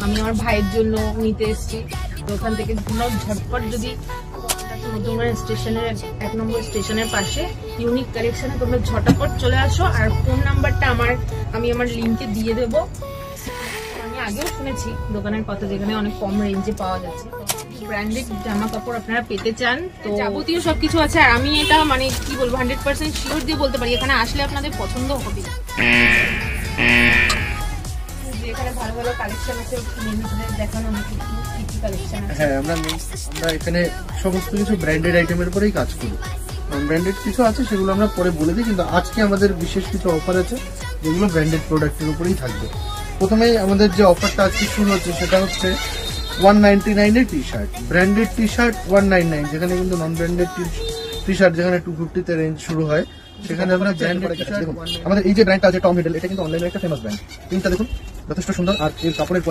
আমি আমার ভাইয়ের জন্য নিতে এসেছি। তো ওখান থেকে তোমরা ঝটপট যদি মধ্যমগ্রাম স্টেশনের 1 নম্বর স্টেশনের পাশে ইউনিক কালেকশনে তোমরা ঝটপট চলে আসো। আর ফোন নাম্বারটা আমি আমার লিঙ্কে দিয়ে দেবো। আমি আগেও শুনেছি দোকানের কথা, যেখানে অনেক কম রেঞ্জে পাওয়া যাচ্ছে। ব্র্যান্ডেড জামা কাপড় আপনারা পেতে চান তো যাবতীয় সবকিছু আছে। আর আমি এটা মানে কি বলবো 100% শিওর দিয়ে বলতে পারি, এখানে আসলে আপনাদের পছন্দ হবে। এখানে ভালো ভালো কালেকশন আছে, দেখানো কি কালেকশন আছে। হ্যাঁ, আমরা এখানে সমস্ত কিছু ব্র্যান্ডেড আইটেমের উপরেই কাজ করি। ব্র্যান্ডেড কিছু আছে সেগুলো আমরা পরে বলে দিই, কিন্তু আজকে আমাদের বিশেষ কিছু অফার আছে যেগুলো ব্র্যান্ডেড প্রোডাক্টের উপরেই থাকবে। প্রথমেই আমাদের যে অফারটা আজকে শুরু হচ্ছে সেটা হচ্ছে 199 এর T shirt. Branded T shirt 199, যেখানে কিন্তু নন ব্র্যান্ডেড টি শার্ট যেখানে 250 তে রেঞ্জ শুরু হয়, সেখানে আমরা ব্র্যান্ডেড টি শার্ট। আমাদের এই যে ব্র্যান্ডটা আছে টম হিডল, এটা কিন্তু অনলাইনে একটা ফেমাস ব্র্যান্ড। প্রিন্টটা দেখুন যথেষ্ট সুন্দর, আর এর কাপড়ের